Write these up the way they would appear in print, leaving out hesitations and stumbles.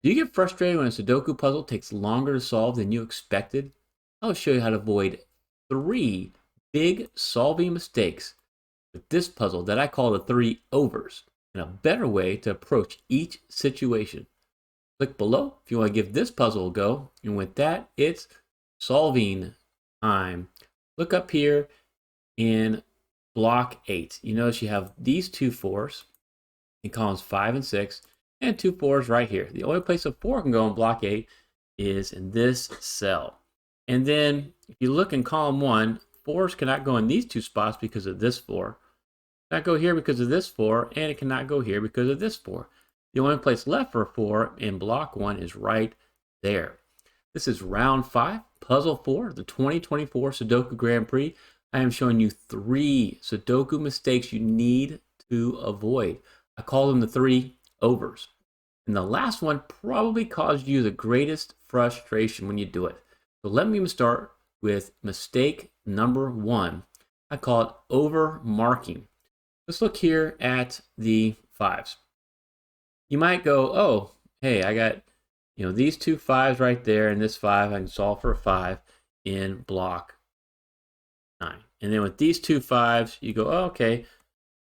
Do you get frustrated when a Sudoku puzzle takes longer to solve than you expected? I'll show you how to avoid 3 big solving mistakes with this puzzle that I call the 3 overs, and a better way to approach each situation. Click below if you want to give this puzzle a go, and with that, it's solving time. Look up here in block 8. You notice you have these 2 4s in columns 5 and 6, and 2 4s right here. The only place a 4 can go in block 8 is in this cell. And then if you look in column 1, 4s cannot go in these 2 spots because of this 4. Cannot go here because of this 4, and it cannot go here because of this 4. The only place left for a 4 in block 1 is right there. This is round 5, puzzle 4, the 2024 Sudoku Grand Prix. I am showing you 3 Sudoku mistakes you need to avoid. I call them the 3 overs. And the last one probably caused you the greatest frustration when you do it. So let me start with mistake number 1. I call it overmarking. Let's look here at the 5s. You might go, oh, hey, I got these 2 5s right there, and this 5, I can solve for a 5 in block 9. And then with these 2 5s, you go, oh, okay,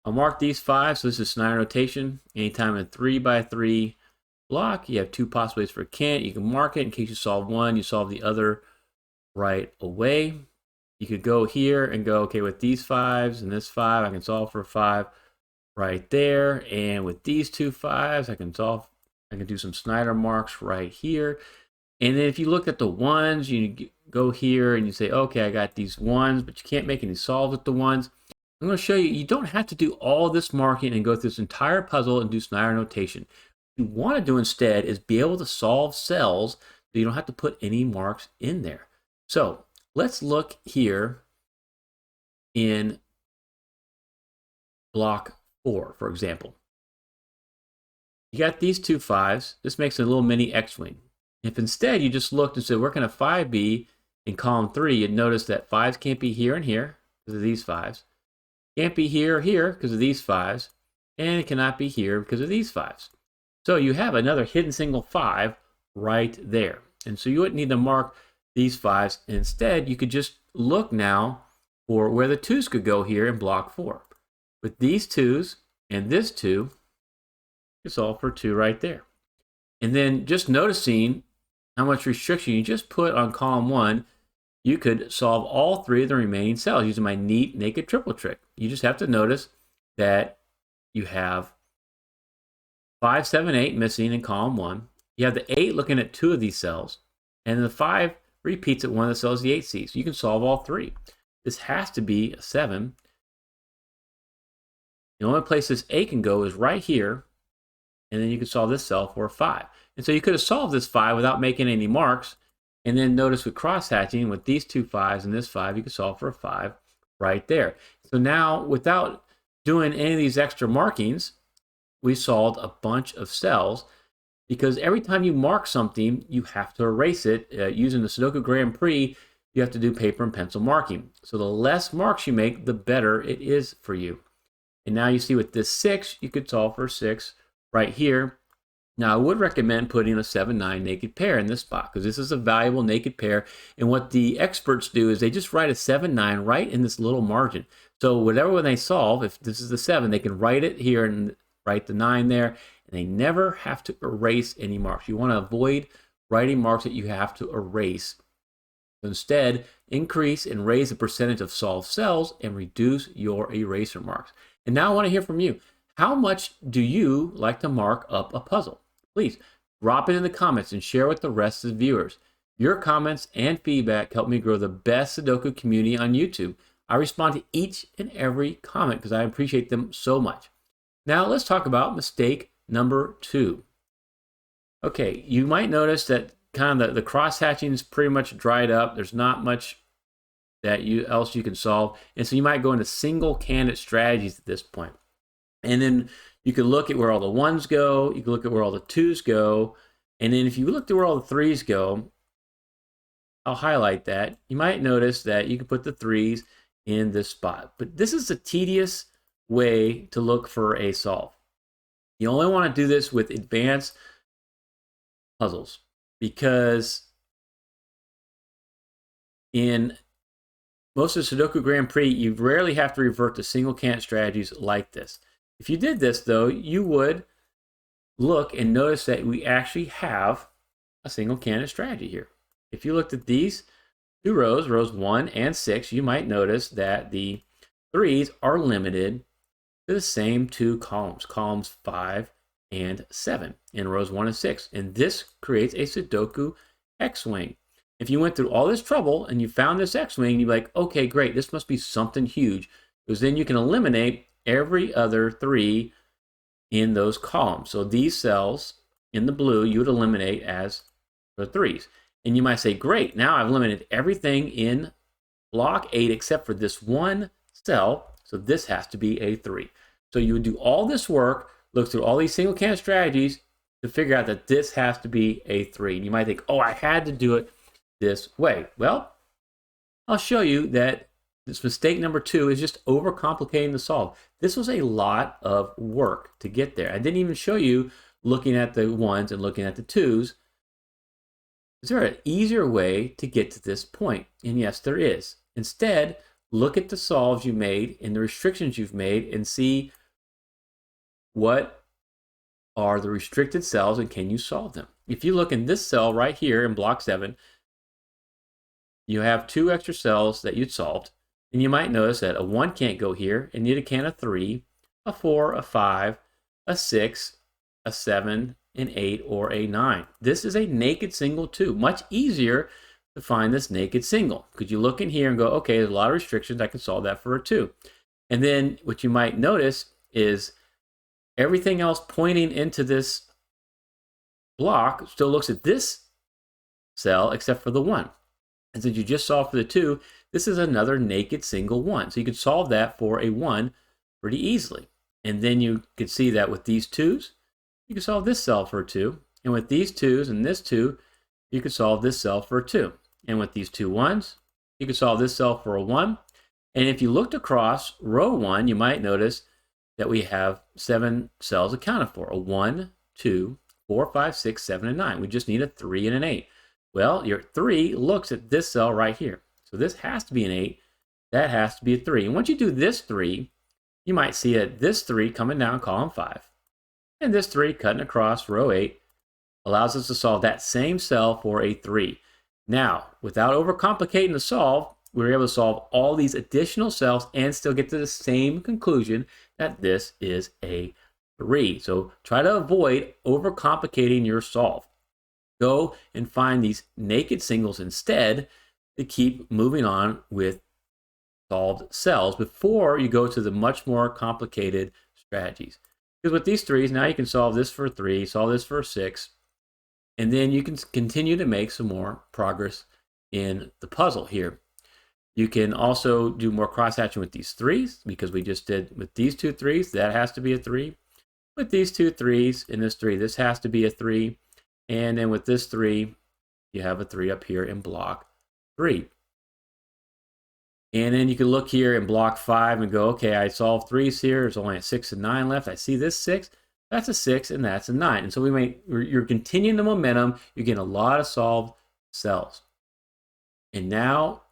I'll mark these 5. So this is Snyder notation. Anytime in 3x3 block, you have 2 possibilities for a cant. You can mark it in case you solve one, you solve the other right away. You could go here and go, okay, with these 5s and this 5, I can solve for a 5 right there. And with these 2 5s, I can do some Snyder marks right here. And then if you look at the 1s, you go here and you say, okay, I got these 1s, but you can't make any solves with the 1s. I'm going to show you, you don't have to do all this marking and go through this entire puzzle and do Snyder notation. What you want to do instead is be able to solve cells so you don't have to put any marks in there. So let's look here in block 4, for example. You got these 2 5s. This makes a little mini X-wing. If instead you just looked and said, where can a 5 be in column 3, you'd notice that 5s can't be here and here because of these 5s. Can't be here or here because of these 5s. And it cannot be here because of these 5s. So you have another hidden single 5 right there. And so you wouldn't need to mark these 5s. Instead, you could just look now for where the 2s could go here in block 4. With these 2s and this 2, it's all for 2 right there. And then just noticing how much restriction you just put on column 1, you could solve all 3 of the remaining cells using my neat naked triple trick. You just have to notice that you have 5, 7, 8 missing in column 1. You have the 8 looking at 2 of these cells, and the 5 repeats at one of the cells the 8 sees. So you can solve all 3. This has to be a 7. The only place this 8 can go is right here, and then you can solve this cell for a 5. And so you could have solved this 5 without making any marks. And then notice with cross-hatching, with these 2 5s and this 5, you can solve for a 5 right there. So now, without doing any of these extra markings, we solved a bunch of cells, because every time you mark something, you have to erase it. Using the Sudoku Grand Prix, you have to do paper and pencil marking. So the less marks you make, the better it is for you. And now you see with this 6, you could solve for 6 right here. Now, I would recommend putting a 7-9 naked pair in this spot, because this is a valuable naked pair. And what the experts do is they just write a 7-9 right in this little margin. So whatever when they solve, if this is the 7, they can write it here and write the 9 there, and they never have to erase any marks. You want to avoid writing marks that you have to erase. Instead, increase and raise the percentage of solved cells and reduce your eraser marks. And now I want to hear from you. How much do you like to mark up a puzzle? Please drop it in the comments and share with the rest of the viewers. Your comments and feedback help me grow the best Sudoku community on YouTube. I respond to each and every comment because I appreciate them so much. Now let's talk about mistake number 2. Okay, you might notice that kind of the cross-hatching is pretty much dried up. There's not much that else you can solve. And so you might go into single candidate strategies at this point. And then you can look at where all the 1s go. You can look at where all the 2s go. And then if you look at where all the 3s go, I'll highlight that. You might notice that you can put the 3s in this spot. But this is a tedious way to look for a solve. You only want to do this with advanced puzzles, because in most of the Sudoku Grand Prix, you rarely have to revert to single candidate strategies like this. If you did this, though, you would look and notice that we actually have a single candidate strategy here. If you looked at these two rows, rows 1 and 6, you might notice that the 3s are limited to the same two columns, columns 5 and 7 in rows 1 and 6. And this creates a Sudoku X-Wing. If you went through all this trouble and you found this X-Wing, you'd be like, okay, great, this must be something huge, because then you can eliminate every other 3 in those columns. So these cells in the blue, you would eliminate as the 3s. And you might say, great, now I've eliminated everything in block 8 except for this one cell, so this has to be a 3. So you would do all this work, look through all these single candidate strategies to figure out that this has to be a 3. And you might think, oh, I had to do it this way. Well, I'll show you that this mistake number 2 is just overcomplicating the solve. This was a lot of work to get there. I didn't even show you looking at the 1s and looking at the 2s. Is there an easier way to get to this point? And yes, there is. Instead, look at the solves you made and the restrictions you've made and see what are the restricted cells and can you solve them. If you look in this cell right here in block 7, you have 2 extra cells that you'd solved. And you might notice that a 1 can't go here, and you need a can of 3, a 4, a 5, a 6, a 7, an 8, or a 9. This is a naked single 2. Much easier to find this naked single. Because you look in here and go, okay, there's a lot of restrictions. I can solve that for a 2. And then what you might notice is everything else pointing into this block still looks at this cell except for the 1. And since you just solved for the 2, this is another naked single 1. So you could solve that for a 1 pretty easily. And then you could see that with these 2s, you could solve this cell for a 2. And with these 2s and this 2, you could solve this cell for a 2. And with these 2 1s, you could solve this cell for a 1. And if you looked across row 1, you might notice that we have 7 cells accounted for. A 1, 2, 4, 5, 6, 7, and 9. We just need a 3 and an 8. Well, your 3 looks at this cell right here. So this has to be an 8. That has to be a 3. And once you do this 3, you might see that this 3 coming down column 5 and this 3 cutting across row 8 allows us to solve that same cell for a 3. Now, without overcomplicating the solve, we were able to solve all these additional cells and still get to the same conclusion that this is a 3. So try to avoid overcomplicating your solve. Go and find these naked singles instead to keep moving on with solved cells before you go to the much more complicated strategies. Because with these 3s, now you can solve this for 3, solve this for 6, and then you can continue to make some more progress in the puzzle here. You can also do more cross-hatching with these 3s, because we just did with these 2 3s, that has to be a 3. With these 2 3s and this 3, this has to be a 3. And then with this 3, you have a 3 up here in block 3. And then you can look here in block 5 and go, okay, I solved 3s here. There's only a 6 and 9 left. I see this 6. That's a 6 and that's a 9. And so you're continuing the momentum. You're getting a lot of solved cells. And now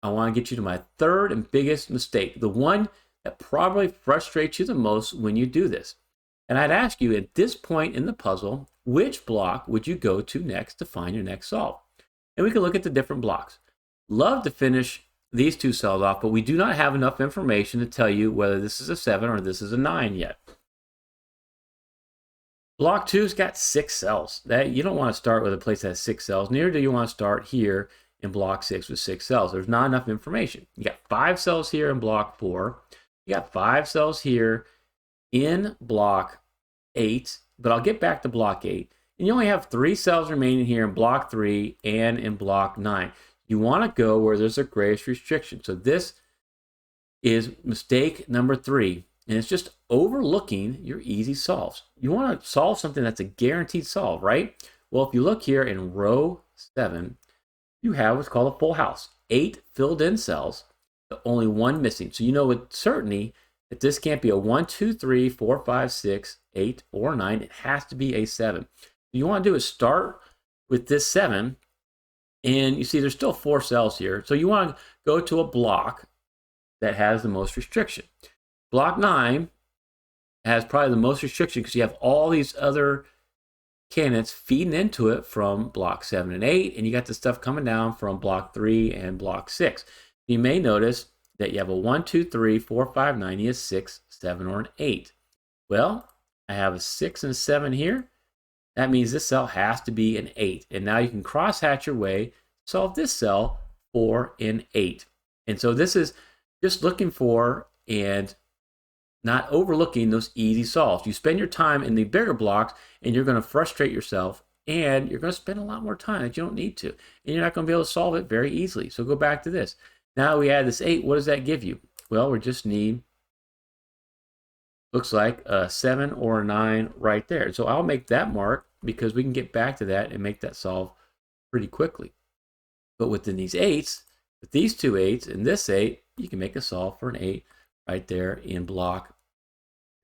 I want to get you to my third and biggest mistake, the one that probably frustrates you the most when you do this. And I'd ask you at this point in the puzzle, which block would you go to next to find your next solve? And we can look at the different blocks. Love to finish these 2 cells off, but we do not have enough information to tell you whether this is a 7 or this is a 9 yet. Block 2's got 6 cells. You don't want to start with a place that has 6 cells. Neither do you want to start here in block 6 with 6 cells. There's not enough information. You got 5 cells here in block 4. You got 5 cells here in block 8, but I'll get back to block 8. And you only have 3 cells remaining here in block 3 and in block 9. You want to go where there's the greatest restriction. So this is mistake number 3, and it's just overlooking your easy solves. You want to solve something that's a guaranteed solve, right? Well, if you look here in row 7, you have what's called a full house. 8 filled in cells, but only 1 missing. So you know with certainty that this can't be a 1, 2, 3, 4, 5, 6, 8, or 9. It has to be a 7. What you want to do is start with this 7, and you see there's still 4 cells here. So you want to go to a block that has the most restriction. Block 9 has probably the most restriction because you have all these other candidates feeding into it from block 7 and 8, and you got the stuff coming down from block 3 and block 6. You may notice that you have a 1, 2, 3, 4, 5, 9, you have 6, 7, or an 8. Well, I have a 6 and a 7 here. That means this cell has to be an 8. And now you can cross-hatch your way, solve this cell for an 8. And so this is just looking for and not overlooking those easy solves. You spend your time in the bigger blocks and you're going to frustrate yourself and you're going to spend a lot more time that you don't need to. And you're not going to be able to solve it very easily. So go back to this. Now we add this 8. What does that give you? Well, we just need, looks like a 7 or a 9 right there. So I'll make that mark because we can get back to that and make that solve pretty quickly. But within these 8s, with these 2 8s and this 8, you can make a solve for an 8 right there in block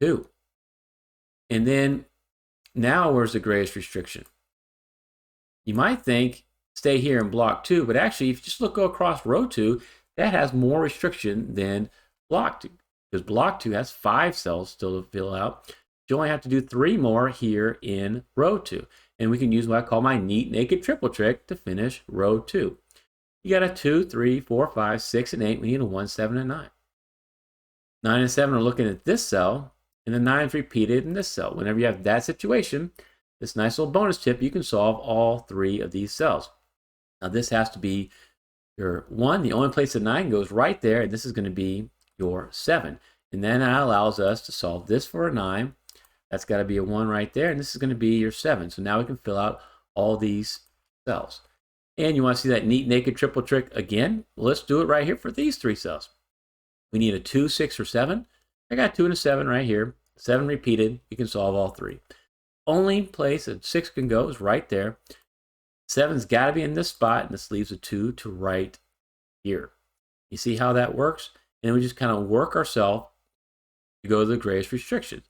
2. And then now where's the greatest restriction? You might think stay here in block 2, but actually if you just go across row 2, that has more restriction than block 2, because block 2 has 5 cells still to fill out. You only have to do 3 more here in row 2. And we can use what I call my neat naked triple trick to finish row 2. You got a 2, 3, 4, 5, 6, and 8. We need a 1, 7, and 9. 9 and 7 are looking at this cell, and the 9 is repeated in this cell. Whenever you have that situation, this nice little bonus tip, you can solve all 3 of these cells. Now this has to be your 1. The only place the 9 goes right there, and this is going to be your 7. And then that allows us to solve this for a 9. That's got to be a 1 right there, and this is going to be your 7. So now we can fill out all these cells. And you want to see that neat naked triple trick again? Well, let's do it right here for these 3 cells. We need a 2, 6, or 7. I got 2 and a 7 right here. 7 repeated. You can solve all 3. Only place a 6 can go is right there. 7's got to be in this spot, and this leaves a 2 to right here. You see how that works? And we just kind of work ourselves to go to the greatest restriction.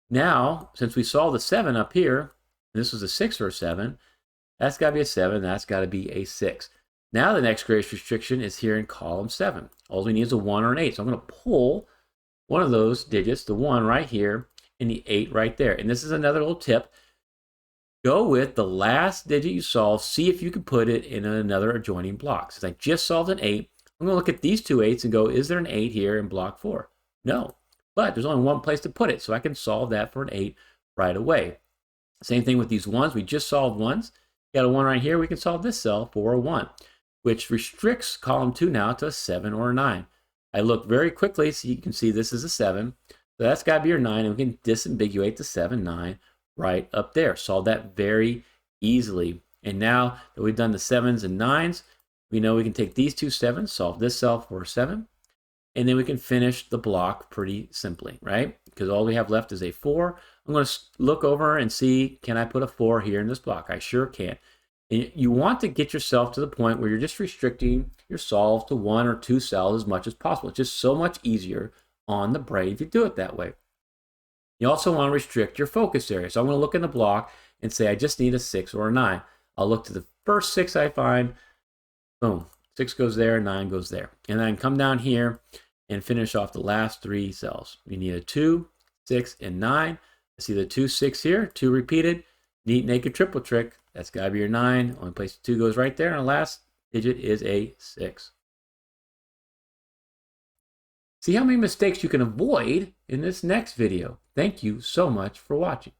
Now, since we saw the 7 up here, and this was a 6 or a 7, that's got to be a 7, that's got to be a 6. Now the next greatest restriction is here in column 7. All we need is a 1 or an 8. So I'm going to pull one of those digits, the 1 right here, and the 8 right there. And this is another little tip. Go with the last digit you solve. See if you can put it in another adjoining block. Since I just solved an 8, I'm going to look at these 2 8s and go, is there an 8 here in block 4? No. But there's only one place to put it, so I can solve that for an 8 right away. Same thing with these 1s. We just solved 1s. Got a 1 right here. We can solve this cell for a 1, which restricts column 2 now to a 7 or a 9. I look very quickly so you can see this is a 7. So that's got to be your 9, and we can disambiguate the 7, 9 right up there. Solve that very easily. And now that we've done the 7s and 9s, we know we can take these 2 7s, solve this cell for a 7, and then we can finish the block pretty simply, right? Because all we have left is a 4. I'm going to look over and see, can I put a 4 here in this block? I sure can. And you want to get yourself to the point where you're just restricting your solves to 1 or 2 cells as much as possible. It's just so much easier on the brain if you do it that way. You also want to restrict your focus area. So I'm going to look in the block and say I just need a 6 or a 9. I'll look to the first 6 I find. Boom. 6 goes there, 9 goes there. And then come down here and finish off the last 3 cells. We need a 2, 6, and 9. I see the 2, 6 here, 2 repeated. Neat naked triple trick. That's got to be your 9. Only place 2 goes right there, and the last digit is a 6. See how many mistakes you can avoid in this next video. Thank you so much for watching.